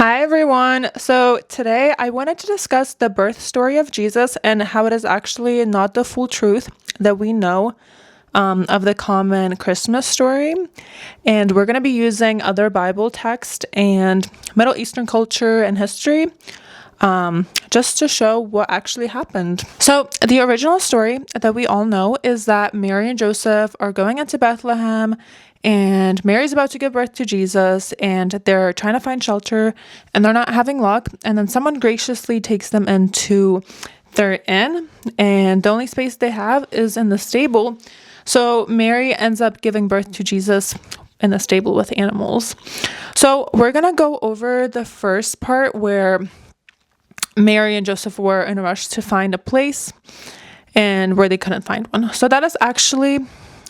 Hi, everyone. So, today I wanted to discuss the birth story of Jesus and how it is actually not the full truth that we know of the common Christmas story. And we're going to be using other Bible text and Middle Eastern culture and history just to show what actually happened. So, the original story that we all know is that Mary and Joseph are going into Bethlehem, and Mary's about to give birth to Jesus, and they're trying to find shelter, and they're not having luck. And then someone graciously takes them into their inn, and the only space they have is in the stable. So, Mary ends up giving birth to Jesus in the stable with animals. So, we're going to go over the first part where Mary and Joseph were in a rush to find a place and where they couldn't find one. So that is actually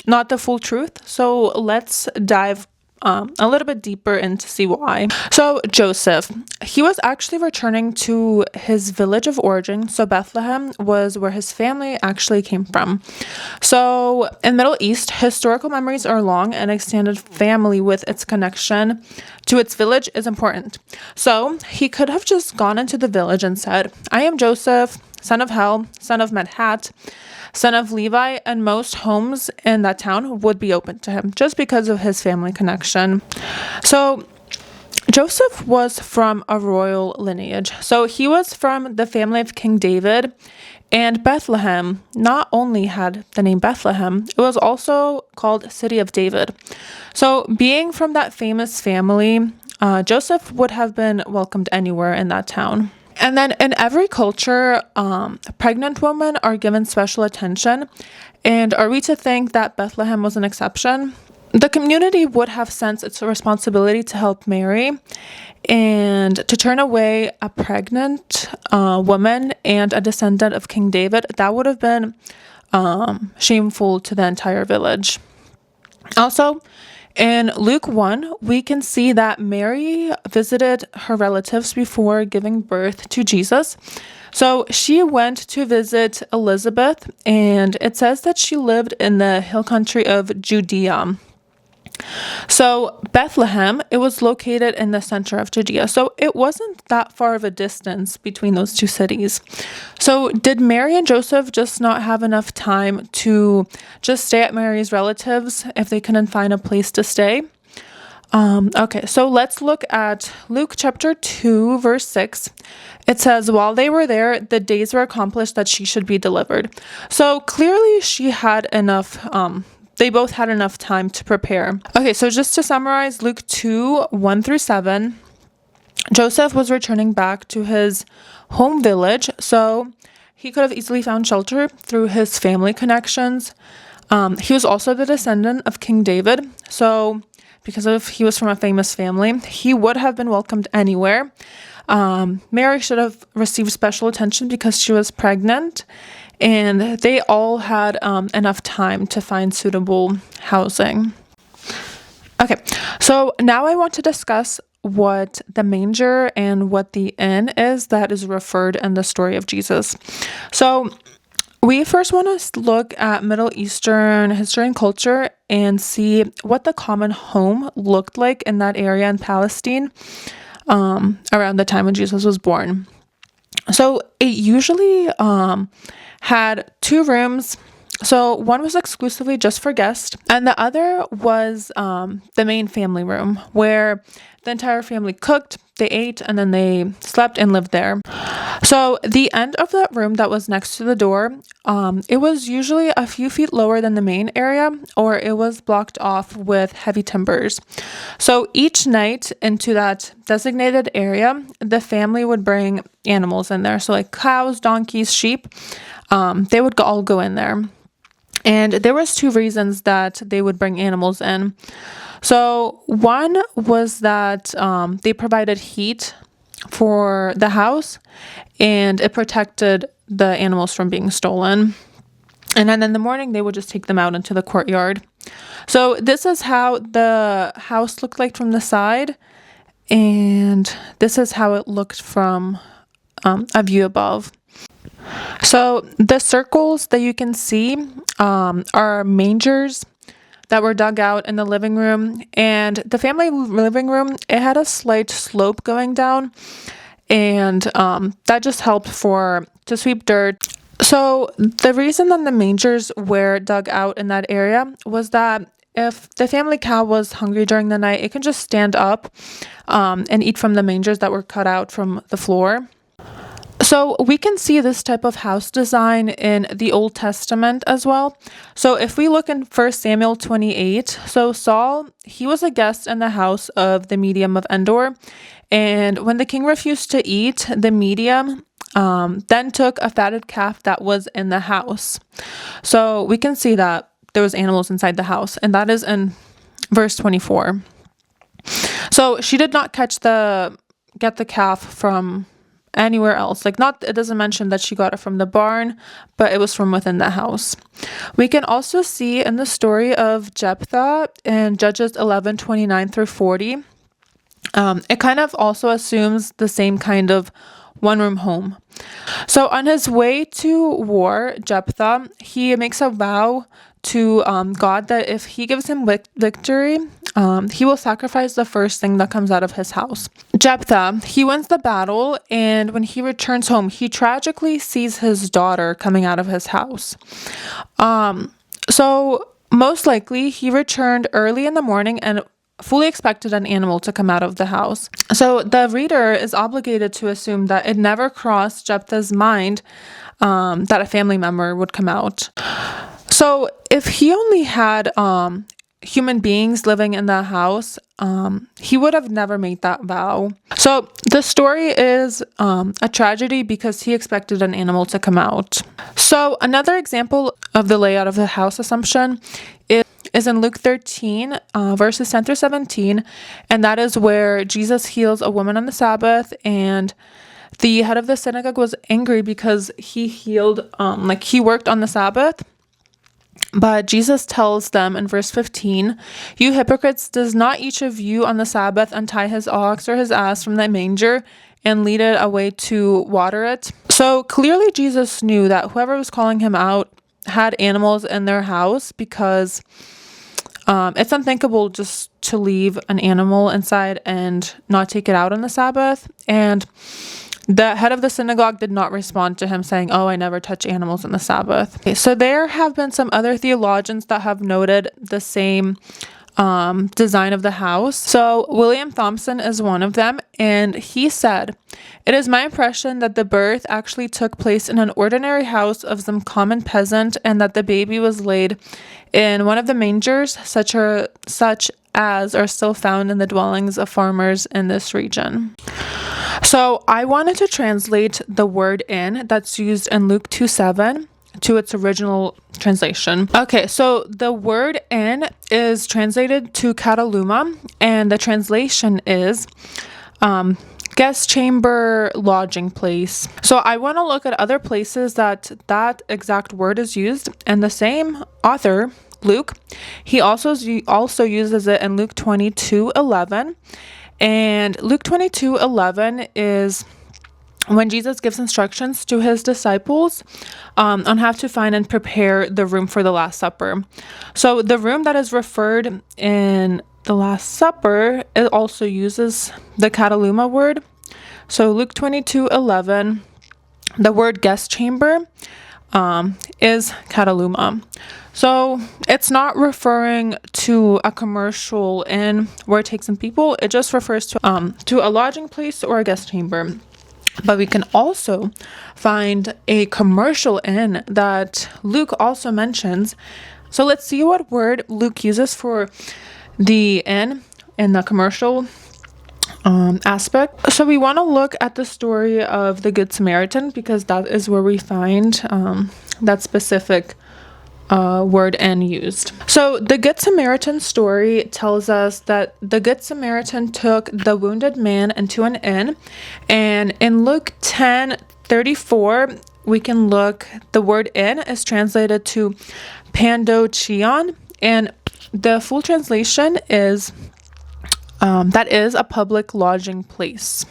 not the full truth. So let's dive a little bit deeper in to see why. So Joseph, he was actually returning to his village of origin. So Bethlehem was where his family actually came from. So in Middle East, historical memories are long, and extended family with its connection to its village is important. So he could have just gone into the village and said, "I am Joseph, son of Hel, son of Medhat, son of Levi," and most homes in that town would be open to him just because of his family connection. So Joseph was from a royal lineage. So he was from the family of King David, and Bethlehem not only had the name Bethlehem, it was also called City of David. So being from that famous family, Joseph would have been welcomed anywhere in that town. And then in every culture, pregnant women are given special attention. And are we to think that Bethlehem was an exception? The community would have sensed its responsibility to help Mary and to turn away a pregnant woman and a descendant of King David. That would have been shameful to the entire village. Also, in Luke 1, we can see that Mary visited her relatives before giving birth to Jesus. So she went to visit Elizabeth, and it says that she lived in the hill country of Judea. So Bethlehem, it was located in the center of Judea. So it wasn't that far of a distance between those two cities. So did Mary and Joseph just not have enough time to just stay at Mary's relatives if they couldn't find a place to stay? Okay, so let's look at Luke chapter 2, verse 6. It says, "While they were there, the days were accomplished that she should be delivered." So clearly she had enough they both had enough time to prepare. Okay, so just to summarize, Luke 2, 1 through 7, Joseph was returning back to his home village, so he could have easily found shelter through his family connections. He was also the descendant of King David, so because he was from a famous family, he would have been welcomed anywhere. Mary should have received special attention because she was pregnant, and they all had enough time to find suitable housing. Okay, so now I want to discuss what the manger and what the inn is that is referred in the story of Jesus. So we first want to look at Middle Eastern history and culture and see what the common home looked like in that area in Palestine around the time when Jesus was born. So it usually had two rooms. So one was exclusively just for guests, and the other was the main family room where the entire family cooked, they ate, and then they slept and lived there. So the end of that room that was next to the door, it was usually a few feet lower than the main area, or it was blocked off with heavy timbers. So each night into that designated area, the family would bring animals in there. So like cows, donkeys, sheep, they would all go in there. And there was two reasons that they would bring animals in. So one was that they provided heat for the house, and it protected the animals from being stolen. And then in the morning, they would just take them out into the courtyard. So this is how the house looked like from the side, and this is how it looked from a view above. So the circles that you can see are mangers. that were dug out in the living room. And the family living room, it had a slight slope going down, and that just helped to sweep dirt. So the reason that the mangers were dug out in that area was that if the family cow was hungry during the night, it can just stand up and eat from the mangers that were cut out from the floor. So we can see this type of house design in the Old Testament as well. So if we look in 1 Samuel 28, so Saul, he was a guest in the house of the medium of Endor. And when the king refused to eat, the medium then took a fatted calf that was in the house. So we can see that there was animals inside the house, and that is in verse 24. So she did not get the calf from anywhere else. It doesn't mention that she got it from the barn, but it was from within the house. We can also see in the story of Jephthah in Judges 11:29 through 40, it kind of also assumes the same kind of one-room home. So on his way to war, Jephthah, he makes a vow to God that if he gives him victory, he will sacrifice the first thing that comes out of his house. Jephthah, he wins the battle, and when he returns home, he tragically sees his daughter coming out of his house. So most likely, he returned early in the morning and fully expected an animal to come out of the house. So the reader is obligated to assume that it never crossed Jephthah's mind that a family member would come out. So if he only had human beings living in the house, he would have never made that vow. So the story is a tragedy because he expected an animal to come out. So another example of the layout of the house assumption is in Luke 13, verses 10 through 17, and that is where Jesus heals a woman on the Sabbath, and the head of the synagogue was angry because he healed, he worked on the Sabbath. But Jesus tells them in verse 15, "You hypocrites, does not each of you on the Sabbath untie his ox or his ass from the manger and lead it away to water it?" So clearly Jesus knew that whoever was calling him out had animals in their house, because it's unthinkable just to leave an animal inside and not take it out on the Sabbath. And the head of the synagogue did not respond to him saying, "Oh, I never touch animals on the Sabbath." Okay, so there have been some other theologians that have noted the same design of the house. So William Thompson is one of them, and he said, "It is my impression that the birth actually took place in an ordinary house of some common peasant, and that the baby was laid in one of the mangers, such as are still found in the dwellings of farmers in this region." So I wanted to translate the word "in" that's used in Luke 2:7 to its original translation. Okay, so the word "in" is translated to kataluma, and the translation is guest chamber, lodging place. So I want to look at other places that exact word is used, and the same author, Luke, he also uses it in Luke 22:11. And Luke 22:11 is when Jesus gives instructions to his disciples on how to find and prepare the room for the Last Supper. So the room that is referred in the Last Supper, it also uses the kataluma word. So Luke 22:11, the word guest chamber is kataluma. So it's not referring to a commercial inn where it takes in people. It just refers to a lodging place or a guest chamber. But we can also find a commercial inn that Luke also mentions. So let's see what word Luke uses for the inn in the commercial aspect. So we want to look at the story of the Good Samaritan, because that is where we find that specific word "and" used. So the Good Samaritan story tells us that the Good Samaritan took the wounded man into an inn, and in Luke 10:34 we can look, the word "inn" is translated to pandochion, and the full translation is that is a public lodging place.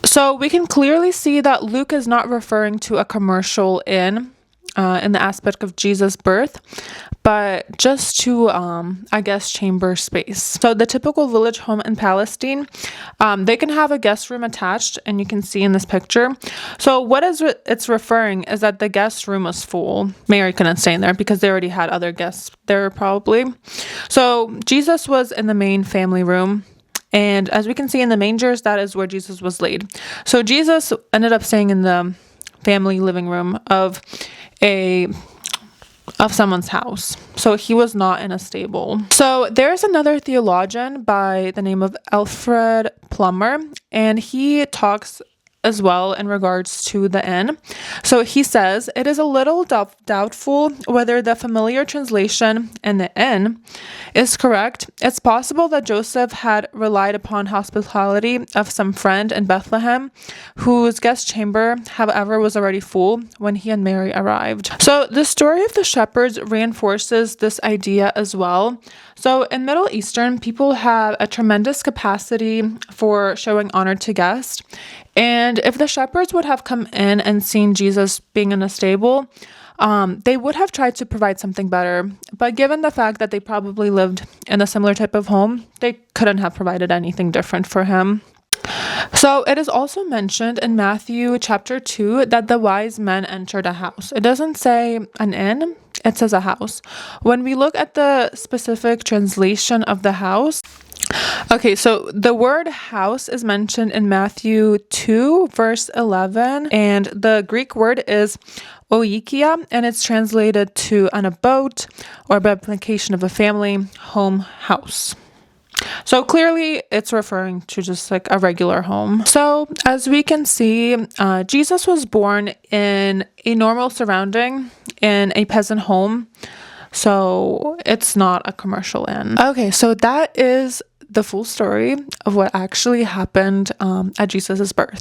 So we can clearly see that Luke is not referring to a commercial inn in the aspect of Jesus' birth, but just to, I guess, chamber space. So the typical village home in Palestine, they can have a guest room attached, and you can see in this picture. So what it's referring is that the guest room was full. Mary couldn't stay in there because they already had other guests there probably. So Jesus was in the main family room. And as we can see in the mangers, that is where Jesus was laid. So Jesus ended up staying in the family living room of someone's house. So he was not in a stable. So there's another theologian by the name of Alfred Plummer, and he talks as well in regards to the inn. So he says, it is a little doubtful whether the familiar translation in the inn is correct. It's possible that Joseph had relied upon hospitality of some friend in Bethlehem, whose guest chamber, however, was already full when he and Mary arrived. So the story of the shepherds reinforces this idea as well. So in Middle Eastern, people have a tremendous capacity for showing honor to guests. And if the shepherds would have come in and seen Jesus being in a stable, they would have tried to provide something better. But given the fact that they probably lived in a similar type of home, they couldn't have provided anything different for him. So it is also mentioned in Matthew chapter 2 that the wise men entered a house. It doesn't say an inn, it says a house. When we look at the specific translation of the house, okay, so the word house is mentioned in Matthew 2, verse 11, and the Greek word is oikia, and it's translated to an abode or replication of a family, home, house. So clearly it's referring to just like a regular home. So as we can see, Jesus was born in a normal surrounding in a peasant home. So it's not a commercial inn. Okay, so that is the full story of what actually happened at Jesus's birth.